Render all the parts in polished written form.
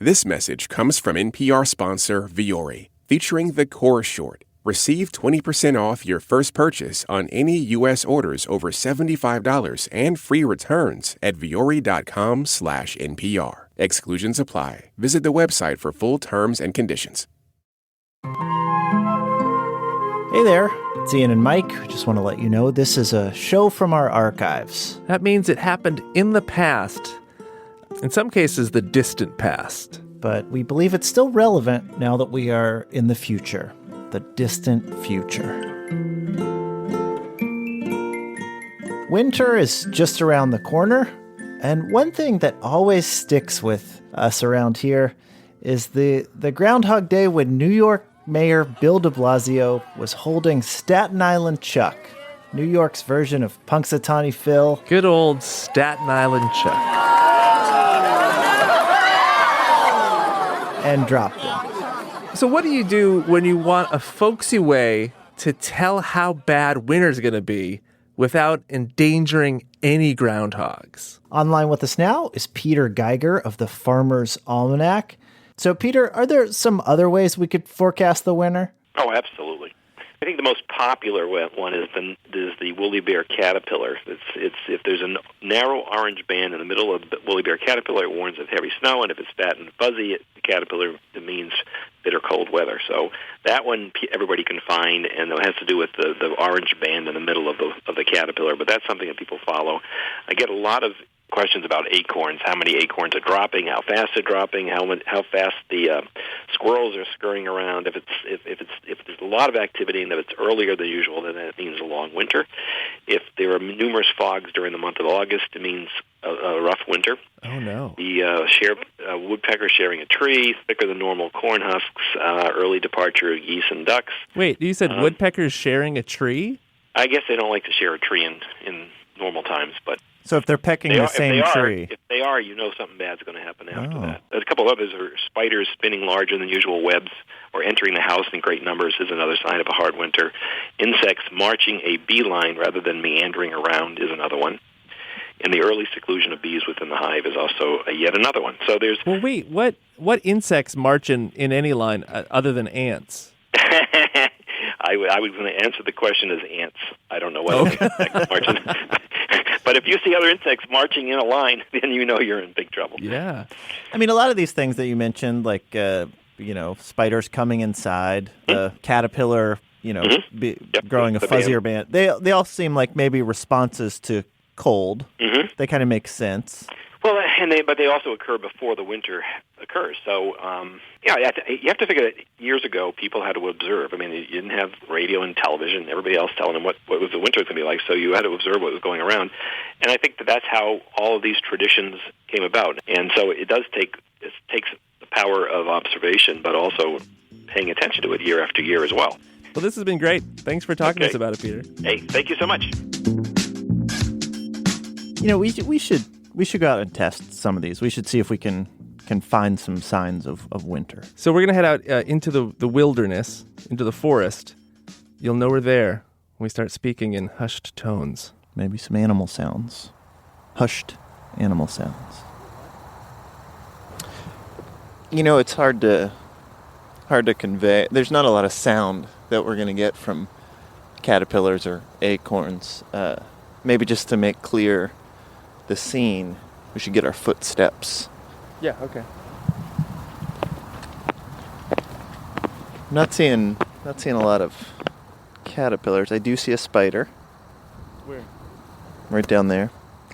This message comes from NPR sponsor Vuori, featuring the Core Short. Receive 20% off your first purchase on any U.S. orders over $75 and free returns at vuori.com/NPR. Exclusions apply. Visit the website for full terms and conditions. Hey there, it's Ian and Mike. I just want to let you know this is a show from our archives. That means it happened in the past. In some cases, the distant past. But we believe it's still relevant now that we are in the future. The distant future. Winter is just around the corner, and one thing that always sticks with us around here is the Groundhog Day when New York Mayor Bill de Blasio was holding Staten Island Chuck, New York's version of Punxsutawney Phil. Good old Staten Island Chuck. And dropped it. So what do you do when you want a folksy way to tell how bad winter's going to be without endangering any groundhogs? Online with us now is Peter Geiger of the Farmer's Almanac. So, Peter, are there some other ways we could forecast the winter? Oh, absolutely. I think the most popular one is the woolly bear caterpillar. It's if there's a narrow orange band in the middle of the woolly bear caterpillar, it warns of heavy snow, and if it's fat and fuzzy, the caterpillar, it means bitter cold weather. So that one everybody can find, and it has to do with the orange band in the middle of the caterpillar. But that's something that people follow. I get a lot of questions about acorns, how many acorns are dropping, how fast they're dropping, how fast the squirrels are scurrying around. If there's a lot of activity and if it's earlier than usual, then that means a long winter. If there are numerous fogs during the month of August, it means a rough winter. Oh no! The woodpecker sharing a tree, thicker than normal corn husks, early departure of geese and ducks. Wait, you said woodpeckers sharing a tree? I guess they don't like to share a tree in normal times, but. So if they're pecking the same tree. If they are, you know something bad's going to happen after that. There's a couple others are spiders spinning larger than usual webs or entering the house in great numbers is another sign of a hard winter. Insects marching a beeline rather than meandering around is another one. And the early seclusion of bees within the hive is also yet another one. So there's... Well, wait, what insects march in any line other than ants? I was going to answer the question as ants. I don't know what insects march in. But if you see other insects marching in a line, then you know you're in big trouble. Yeah. I mean, a lot of these things that you mentioned, like, spiders coming inside, the caterpillar, growing a fuzzier band, they all seem like maybe responses to cold. Mm-hmm. They kind of make sense. Well, but they also occur before the winter occurs. So, you have to figure that years ago people had to observe. I mean, you didn't have radio and television. Everybody else telling them what was the winter going to be like. So you had to observe what was going around. And I think that's how all of these traditions came about. And so it takes the power of observation, but also paying attention to it year after year as well. Well, this has been great. Thanks for talking to us about it, Peter. Hey, thank you so much. We should go out and test some of these. We should see if we can find some signs of winter. So we're going to head out into the wilderness, into the forest. You'll know we're there when we start speaking in hushed tones. Maybe some animal sounds. Hushed animal sounds. It's hard to convey. There's not a lot of sound that we're going to get from caterpillars or acorns. Maybe just to make clear the scene, we should get our footsteps. Yeah, okay. Not seeing a lot of caterpillars. I do see a spider. Where? Right down there.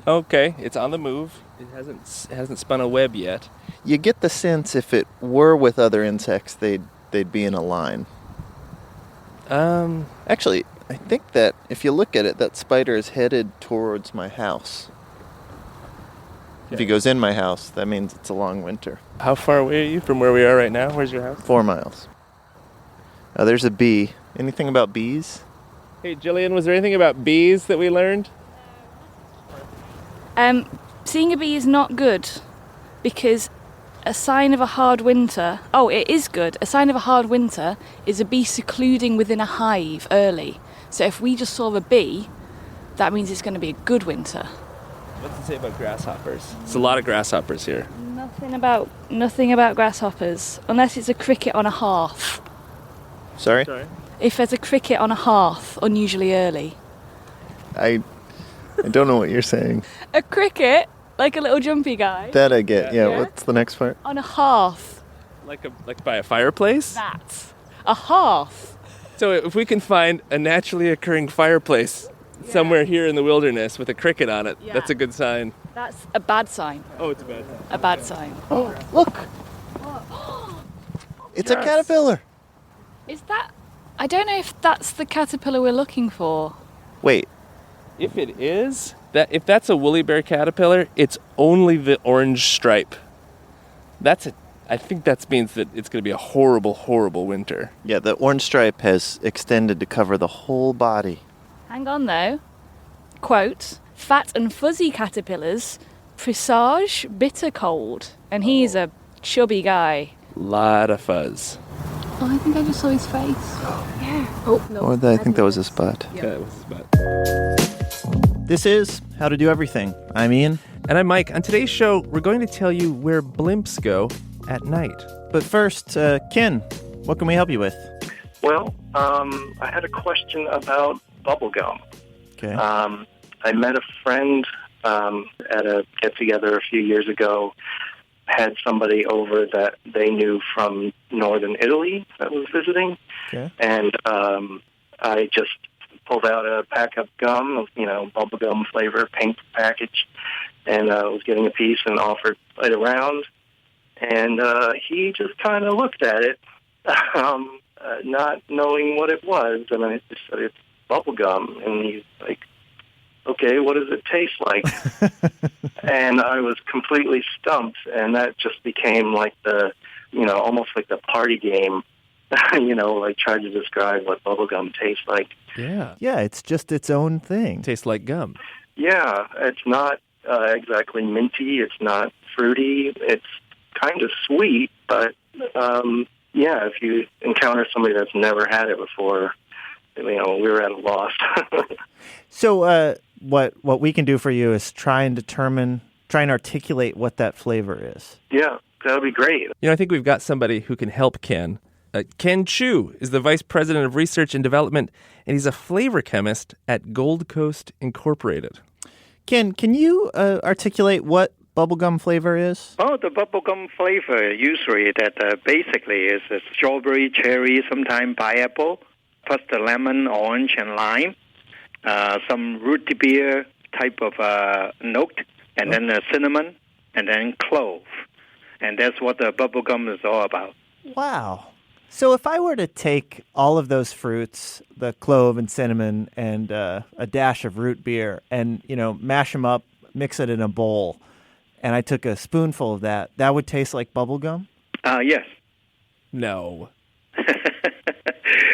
Okay, it's on the move. It hasn't spun a web yet. You get the sense if it were with other insects, they'd be in a line. Actually, I think that if you look at it, that spider is headed towards my house. If he goes in my house, that means it's a long winter. How far away are you from where we are right now? Where's your house? 4 miles. There's a bee. Anything about bees? Hey, Gillian, was there anything about bees that we learned? Seeing a bee is not good because a sign of a hard winter... Oh, it is good. A sign of a hard winter is a bee secluding within a hive early. So if we just saw a bee, that means it's going to be a good winter. What's it say about grasshoppers? It's a lot of grasshoppers here. Nothing about grasshoppers, unless it's a cricket on a hearth. Sorry? If there's a cricket on a hearth, unusually early. I don't know what you're saying. A cricket, like a little jumpy guy. That I get. Yeah. Yeah. What's the next part? On a hearth. Like by a fireplace? That's a hearth. So if we can find a naturally occurring fireplace somewhere here in the wilderness with a cricket on it, Yeah. that's a good sign. That's a bad sign. Oh, it's a bad sign. A bad sign. Oh, look. It's a caterpillar. Is that... I don't know if that's the caterpillar we're looking for. Wait. If it is, if that's a woolly bear caterpillar, it's only the orange stripe. I think that means that it's going to be a horrible, horrible winter. Yeah, the orange stripe has extended to cover the whole body. Hang on, though. Quote, fat and fuzzy caterpillars presage bitter cold. And he's a chubby guy. Lot of fuzz. Oh, I think I just saw his face. Yeah. Oh, no. Or I think that was his butt. Yeah, it was his butt. This is How to Do Everything. I'm Ian. And I'm Mike. On today's show, we're going to tell you where blimps go at night. But first, Ken, what can we help you with? Well, I had a question about bubblegum. Okay. I met a friend at a get-together a few years ago, had somebody over that they knew from northern Italy that was visiting. Okay. And I just pulled out a pack of gum, bubblegum flavor, pink package, and was getting a piece and offered it around. And he just kind of looked at it, not knowing what it was. And I just said, it's bubblegum. And he's like, okay, what does it taste like? And I was completely stumped. And that just became like almost like the party game, like trying to describe what bubblegum tastes like. Yeah. Yeah, it's just its own thing. Tastes like gum. Yeah, it's not exactly minty. It's not fruity. It's kind of sweet, but if you encounter somebody that's never had it before, we were at a loss. So what we can do for you is try and articulate what that flavor is. Yeah, that would be great. I think we've got somebody who can help Ken. Ken Chu is the Vice President of Research and Development, and he's a flavor chemist at Gold Coast Incorporated. Ken, can you articulate what bubblegum flavor is? Oh, the bubblegum flavor usually that basically is a strawberry, cherry, sometimes pineapple, plus the lemon, orange, and lime, some root beer type of note, and then cinnamon, and then clove. And that's what the bubblegum is all about. Wow. So if I were to take all of those fruits, the clove and cinnamon and a dash of root beer and, mash them up, mix it in a bowl, and I took a spoonful of that would taste like bubblegum? Yes. No.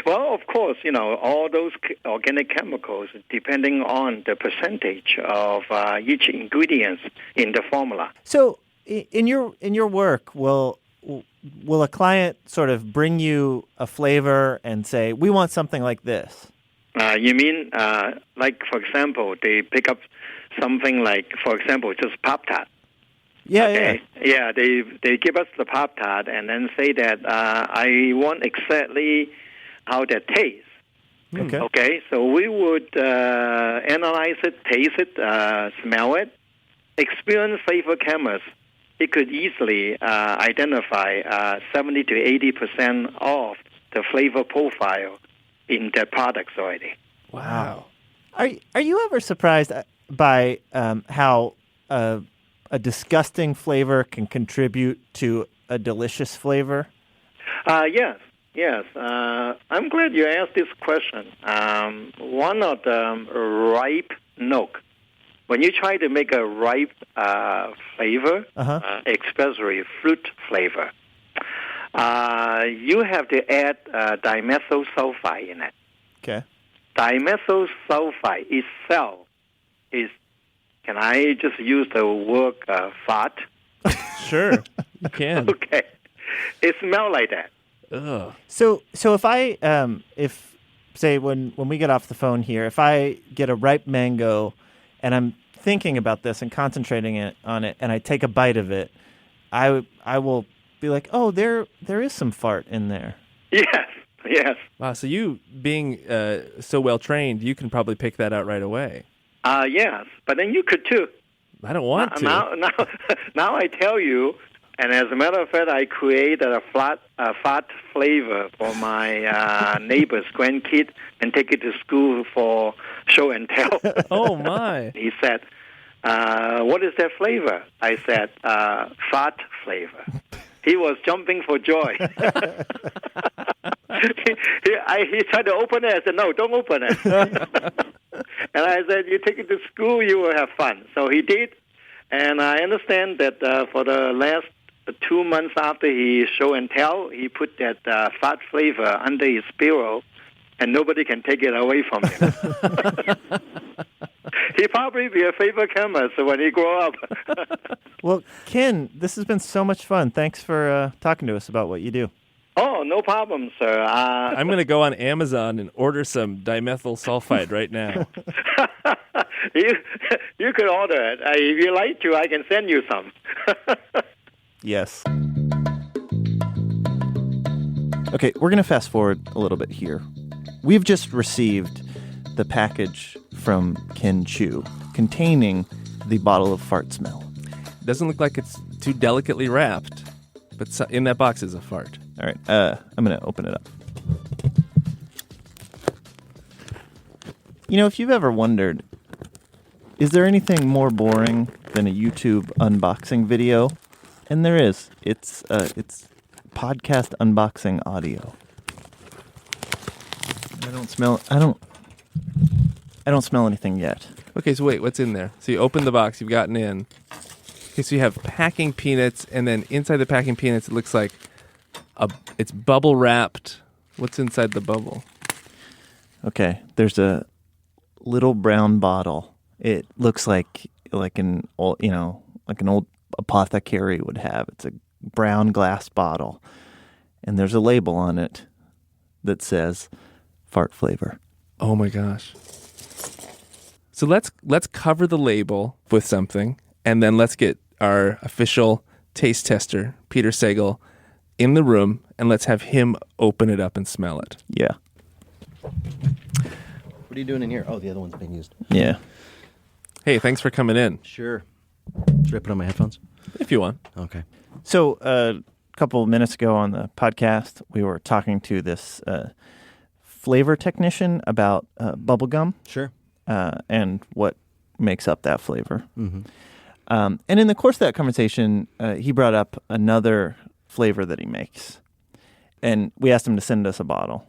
Well, of course, all those organic chemicals, depending on the percentage of each ingredient in the formula. So in your work, will a client sort of bring you a flavor and say, we want something like this? You mean, like, for example, they pick up something like, for example, just Pop-Tart. Yeah, okay. Yeah, they give us the Pop-Tart and then say that I want exactly how that tastes. Okay. Okay, so we would analyze it, taste it, smell it. Experienced flavor chemists, it could easily identify 70 to 80% of the flavor profile in their products already. Wow. Are you ever surprised by how a disgusting flavor can contribute to a delicious flavor? Yes. I'm glad you asked this question. One of the ripe note. When you try to make a ripe flavor, especially fruit flavor, you have to add dimethyl sulfide in it. Okay. Dimethyl sulfide itself is, can I just use the word fart? Sure, you can. Okay. It smells like that. Ugh. So if I if say when we get off the phone here, if I get a ripe mango and I'm thinking about this and concentrating on it and I take a bite of it, I will be like, oh, there is some fart in there. Yes. Wow, so you, being so well trained, you can probably pick that out right away. Yes, but then you could too. I don't want to. Now I tell you, and as a matter of fact, I created a fart flavor for my neighbor's grandkid and take it to school for show and tell. Oh, my. He said, what is that flavor? I said, fart flavor. He was jumping for joy. He tried to open it. I said, no, don't open it. And I said, you take it to school, you will have fun. So he did. And I understand that for the last 2 months after he show and tell, he put that fat flavor under his pillow, and nobody can take it away from him. He'll probably be a favorite chemist when he grow up. Well, Ken, this has been so much fun. Thanks for talking to us about what you do. Oh, no problem, sir. I'm going to go on Amazon and order some dimethyl sulfide right now. You could order it. If you like to, I can send you some. Yes. Okay, we're going to fast forward a little bit here. We've just received the package from Ken Chu containing the bottle of fart smell. Doesn't look like it's too delicately wrapped, but in that box is a fart. All right, I'm going to open it up. You know, if you've ever wondered, is there anything more boring than a YouTube unboxing video? And there is. It's podcast unboxing audio. I don't smell anything yet. Okay, so wait, what's in there? So you open the box, you've gotten in. Okay, so you have packing peanuts, and then inside the packing peanuts, it looks like it's bubble wrapped. What's inside the bubble? Okay, there's a little brown bottle. It looks like an old apothecary would have. It's a brown glass bottle, and there's a label on it that says fart flavor. Oh my gosh. So let's cover the label with something, and then let's get our official taste tester, Peter Sagal, in the room, and let's have him open it up and smell it. Yeah. What are you doing in here? Oh, the other one's been used. Yeah. Hey, thanks for coming in. Sure. Should I put on my headphones? If you want. Okay. So a couple of minutes ago on the podcast, we were talking to this flavor technician about bubblegum. Sure. And what makes up that flavor. Mm-hmm. And in the course of that conversation, he brought up another flavor that he makes. And we asked him to send us a bottle.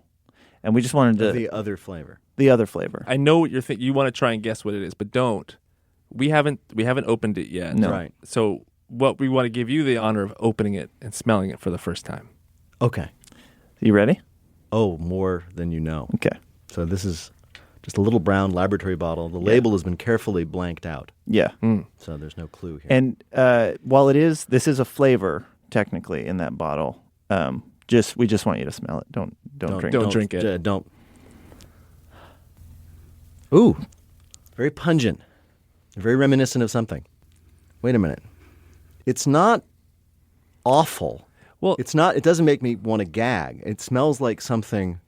And we just wanted to... The other flavor. The other flavor. I know what you're thinking. You want to try and guess what it is, but don't. We haven't opened it yet. No. Right. So what we want to give you the honor of opening it and smelling it for the first time. Okay. You ready? Oh, more than you know. Okay. So this is just a little brown laboratory bottle. The label has been carefully blanked out. Yeah. So there's no clue here. And while this is a flavor technically in that bottle, we just want you to smell it. Don't drink it. Don't drink it. Don't. Ooh, very pungent. Very reminiscent of something. Wait a minute. It's not awful. Well, it's not. It doesn't make me want to gag. It smells like something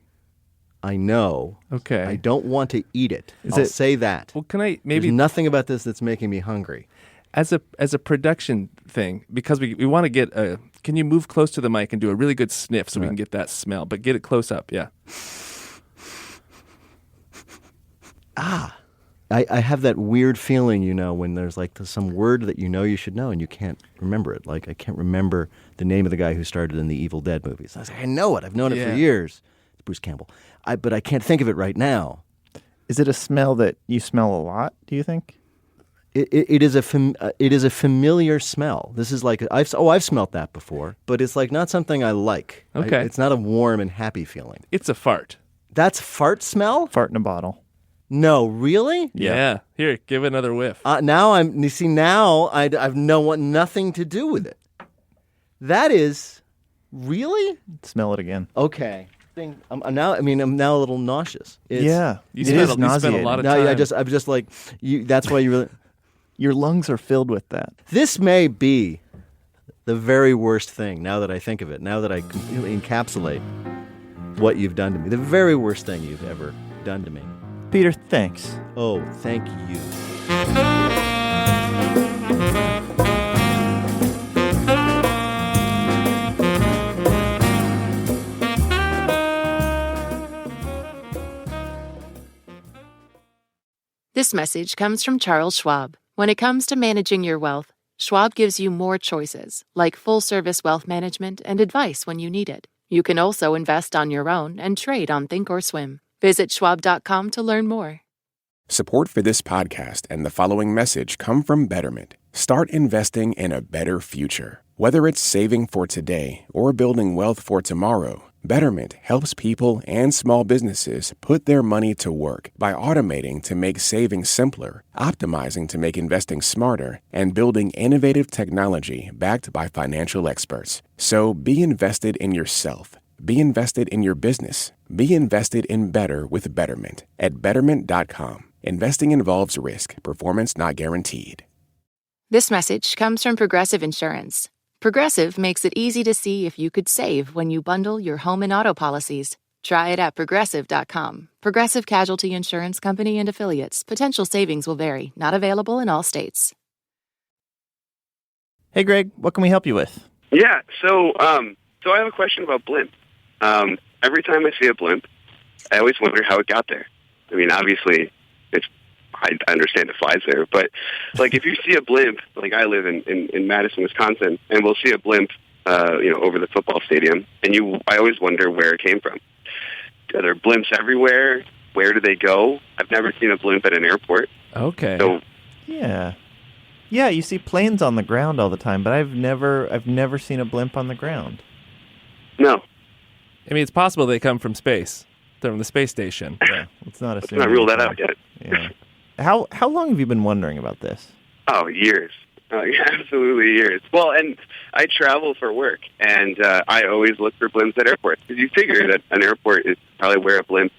I know. Okay. I don't want to eat it. I'll say that. Well, can I maybe... There's nothing about this that's making me hungry. As a production thing, because we want to get a... Can you move close to the mic and do a really good sniff so we can get that smell? But get it close up, yeah. I have that weird feeling, when there's like some word that you should know and you can't remember it. Like I can't remember the name of the guy who started in the Evil Dead movies. I was like, I know it. I've known it for years. It's Bruce Campbell. But I can't think of it right now. Is it a smell that you smell a lot, do you think? It is a familiar smell. This is like I've smelt that before, but it's like not something I like. Okay. It's not a warm and happy feeling. It's a fart. That's fart smell? Fart in a bottle. No, really? Yeah. Here, give it another whiff. Now I've nothing to do with it. That is really? Smell it again. Okay. I'm now a little nauseous. Yeah. You spent a lot of time. I'm just like that's why you really... Your lungs are filled with that. This may be The very worst thing, now that I think of it, now that I completely encapsulate what you've done to me. The very worst thing you've ever done to me. Peter, thanks. Oh, thank you. This message comes from Charles Schwab. When it comes to managing your wealth, Schwab gives you more choices, like full-service wealth management and advice when you need it. You can also invest on your own and trade on Thinkorswim. Visit schwab.com to learn more. Support for this podcast and the following message come from Betterment. Start investing in a better future. Whether it's saving for today or building wealth for tomorrow, Betterment helps people and small businesses put their money to work by automating to make saving simpler, optimizing to make investing smarter, and building innovative technology backed by financial experts. So be invested in yourself. Be invested in your business. Be invested in better with Betterment at Betterment.com. Investing involves risk. Performance not guaranteed. This message comes from Progressive Insurance. Progressive makes it easy to see if you could save when you bundle your home and auto policies. Try it at Progressive.com. Progressive Casualty Insurance Company and Affiliates. Potential savings will vary. Not available in all states. Hey, Greg, what can we help you with? Yeah, so I have a question about blimp. Every time I see a blimp, I always wonder how it got there. I mean, obviously, I understand it flies there, but like if you see a blimp, like I live in Madison, Wisconsin, and we'll see a blimp, over the football stadium, and I always wonder where it came from. Are there blimps everywhere? Where do they go? I've never seen a blimp at an airport. Okay. So, Yeah, you see planes on the ground all the time, but I've never seen a blimp on the ground. No. I mean, it's possible they come from space. They're from the space station. Yeah, let's not assume. Let's not rule that out yet. Yeah. How long have you been wondering about this? Oh, years. Absolutely years. Well, and I travel for work, and I always look for blimps at airports, because you figure that an airport is probably where a blimp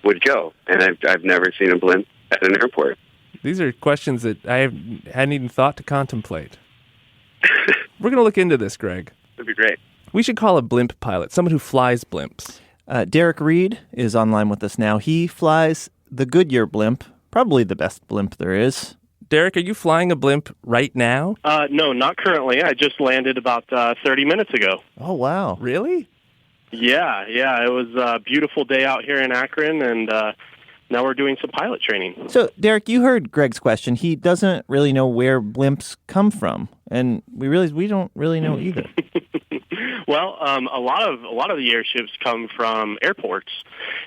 would go, and I've never seen a blimp at an airport. These are questions that I hadn't even thought to contemplate. We're going to look into this, Greg. That'd be great. We should call a blimp pilot, someone who flies blimps. Derek Reed is online with us now. He flies the Goodyear blimp, probably the best blimp there is. Derek, are you flying a blimp right now? No, not currently. I just landed about 30 minutes ago. Oh, wow. Really? Yeah. It was a beautiful day out here in Akron, and now we're doing some pilot training. So, Derek, you heard Greg's question. He doesn't really know where blimps come from, and we realize we don't really know either. Well, a lot of the airships come from airports,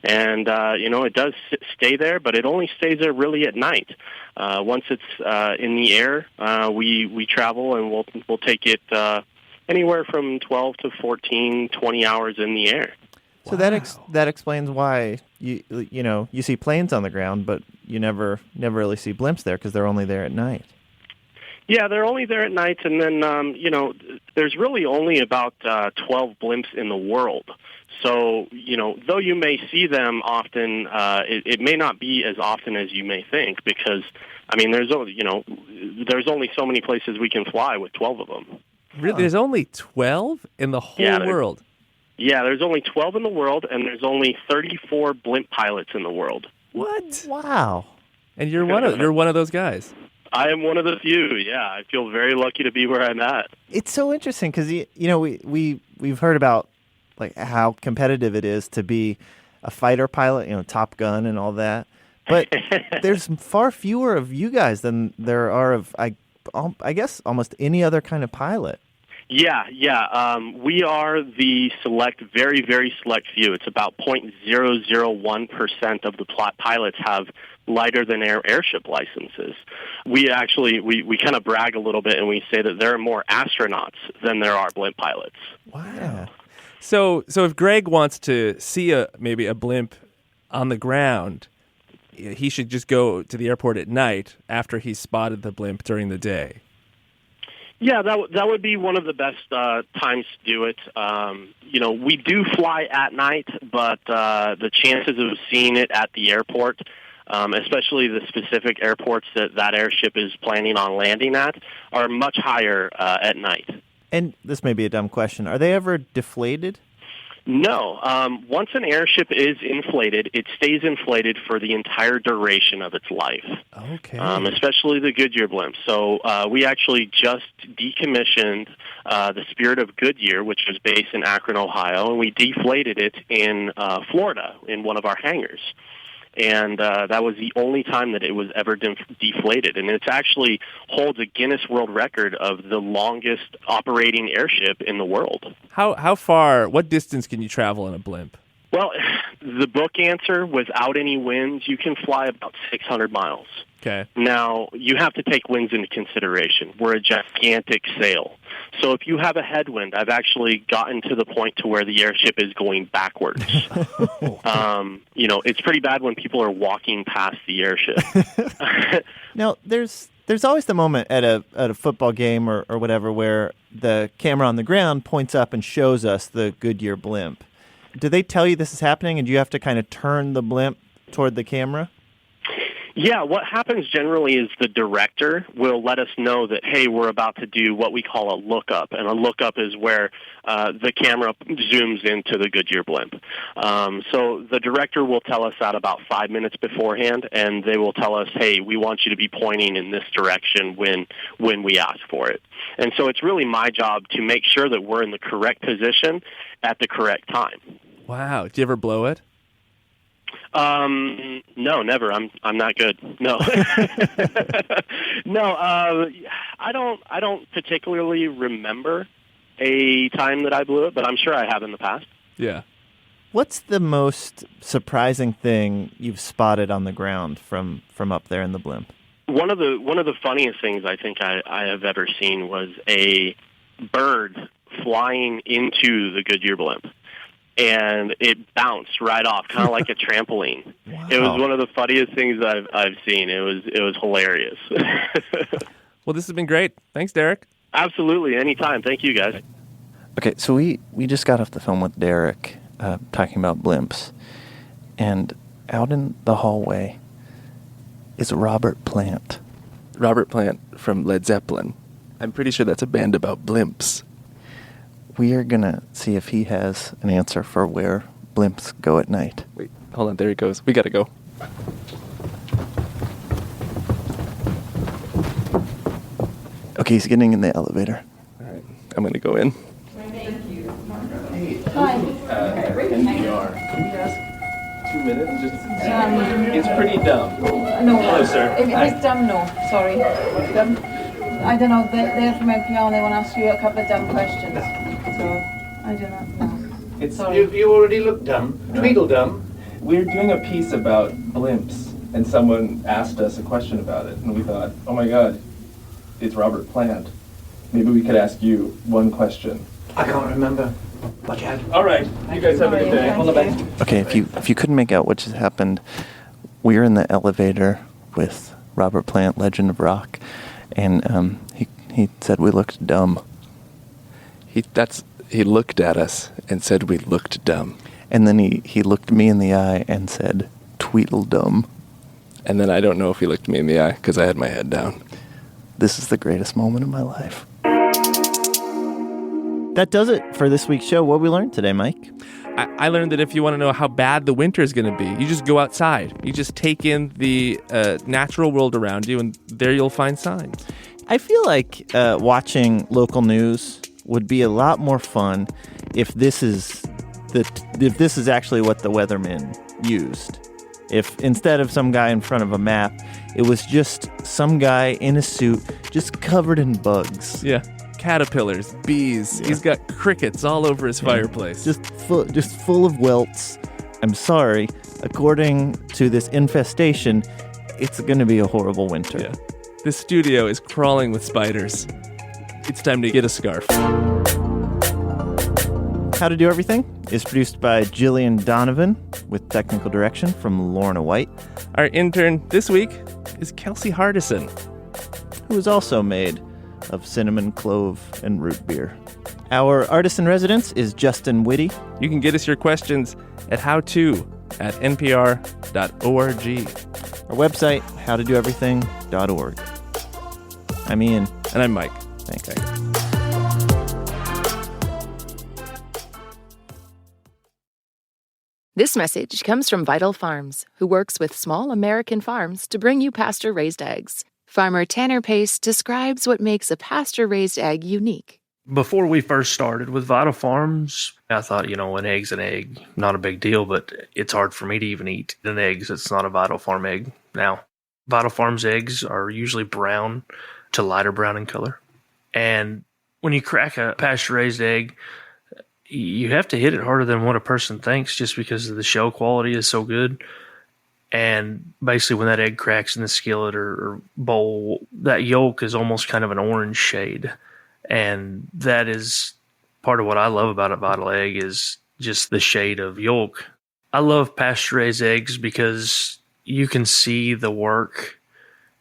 and it does stay there, but it only stays there really at night. Once it's in the air, we travel, and we'll take it anywhere from 12 to 14, 20 hours in the air. So that explains why you see planes on the ground, but you never really see blimps there because they're only there at night. Yeah, they're only there at night, and then, there's really only about 12 blimps in the world. So, though you may see them often, it may not be as often as you may think, because, there's only so many places we can fly with 12 of them. Really? There's only 12 in the whole world? Yeah, there's only 12 in the world, and there's only 34 blimp pilots in the world. What? Wow. And you're one of those guys. I am one of the few. Yeah, I feel very lucky to be where I'm at. It's so interesting because we've heard about like how competitive it is to be a fighter pilot, Top Gun and all that. But there's far fewer of you guys than there are of I guess almost any other kind of pilot. Yeah. We are the very, very select few. It's about 0.001% of the pilots have lighter than air airship licenses. We actually, we kind of brag a little bit and we say that there are more astronauts than there are blimp pilots. Wow. So if Greg wants to see maybe a blimp on the ground, he should just go to the airport at night after he's spotted the blimp during the day. Yeah, that would be one of the best times to do it. We do fly at night, but the chances of seeing it at the airport, especially the specific airports that airship is planning on landing at, are much higher at night. And this may be a dumb question. Are they ever deflated? No. Once an airship is inflated, it stays inflated for the entire duration of its life. Okay. Especially the Goodyear blimp. So we actually just decommissioned the Spirit of Goodyear, which was based in Akron, Ohio, and we deflated it in Florida in one of our hangars. And that was the only time that it was ever deflated. And it actually holds a Guinness World Record of the longest operating airship in the world. How far, what distance can you travel on a blimp? Well, the book answer, without any winds, you can fly about 600 miles. Okay. Now, you have to take winds into consideration. We're a gigantic sail. So if you have a headwind, I've actually gotten to the point to where the airship is going backwards. It's pretty bad when people are walking past the airship. Now, there's always the moment at a football game or whatever where the camera on the ground points up and shows us the Goodyear blimp. Do they tell you this is happening, and do you have to kind of turn the blimp toward the camera? Yeah, what happens generally is the director will let us know that, hey, we're about to do what we call a lookup. And a lookup is where the camera zooms into the Goodyear blimp. So the director will tell us that about 5 minutes beforehand, and they will tell us, hey, we want you to be pointing in this direction when we ask for it. And so it's really my job to make sure that we're in the correct position at the correct time. Wow. Do you ever blow it? No, never. I'm not good. No. No, I don't particularly remember a time that I blew it, but I'm sure I have in the past. Yeah. What's the most surprising thing you've spotted on the ground from up there in the blimp? One of the funniest things I think I have ever seen was a bird flying into the Goodyear blimp. And it bounced right off, kind of like a trampoline. Wow. It was one of the funniest things I've seen. It was hilarious. Well, this has been great. Thanks, Derek. Absolutely, anytime. Thank you, guys. Okay, so we just got off the phone with Derek talking about blimps, and out in the hallway is Robert Plant. Robert Plant from Led Zeppelin. I'm pretty sure that's a band about blimps. We are going to see if he has an answer for where blimps go at night. Wait, hold on. There he goes. We got to go. Okay, he's getting in the elevator. All right. I'm going to go in. Thank you. Hi. NPR. Can we ask 2 minutes? It's pretty dumb. No. Hello, sir. If it's dumb, no. Sorry. I don't know. They're from NPR and they want to ask you a couple of dumb questions. So, I do not know. Sorry. You already look dumb. Tweedledum. We're doing a piece about blimps, and someone asked us a question about it, and we thought, oh my God, it's Robert Plant. Maybe we could ask you one question. I can't remember. But all right. You guys have a good day. All the best. Okay, if you couldn't make out what just happened, we're in the elevator with Robert Plant, Legend of Rock, and he said we looked dumb. He looked at us and said we looked dumb. And then he looked me in the eye and said, Tweedledum. And then I don't know if he looked me in the eye because I had my head down. This is the greatest moment of my life. That does it for this week's show. What we learned today, Mike? I learned that if you want to know how bad the winter is going to be, you just go outside. You just take in the natural world around you, and there you'll find signs. I feel like watching local news would be a lot more fun if this is actually what the weathermen used. If instead of some guy in front of a map, it was just some guy in a suit just covered in bugs. Yeah. Caterpillars, bees. Yeah. He's got crickets all over his fireplace. Just full of welts. I'm sorry. According to this infestation, it's going to be a horrible winter. Yeah. The studio is crawling with spiders. It's time to get a scarf. How to Do Everything is produced by Gillian Donovan with technical direction from Lorna White. Our intern this week is Kelsey Hardison, who is also made of cinnamon, clove, and root beer. Our artist in residence is Justin Whitty. You can get us your questions at howto@npr.org. Our website, howtodoeverything.org. I'm Ian. And I'm Mike. Thanks. This message comes from Vital Farms, who works with small American farms to bring you pasture-raised eggs. Farmer Tanner Pace describes what makes a pasture-raised egg unique. Before we first started with Vital Farms, I thought, an egg's an egg, not a big deal, but it's hard for me to even eat an egg that's not a Vital Farm egg now. Vital Farms eggs are usually brown to lighter brown in color. And when you crack a pasture-raised egg, you have to hit it harder than what a person thinks just because the shell quality is so good. And basically when that egg cracks in the skillet or bowl, that yolk is almost kind of an orange shade. And that is part of what I love about a Vital egg is just the shade of yolk. I love pasture-raised eggs because you can see the work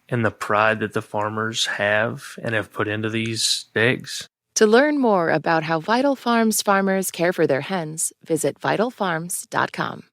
and the pride that the farmers have and have put into these eggs. To learn more about how Vital Farms farmers care for their hens, visit vitalfarms.com.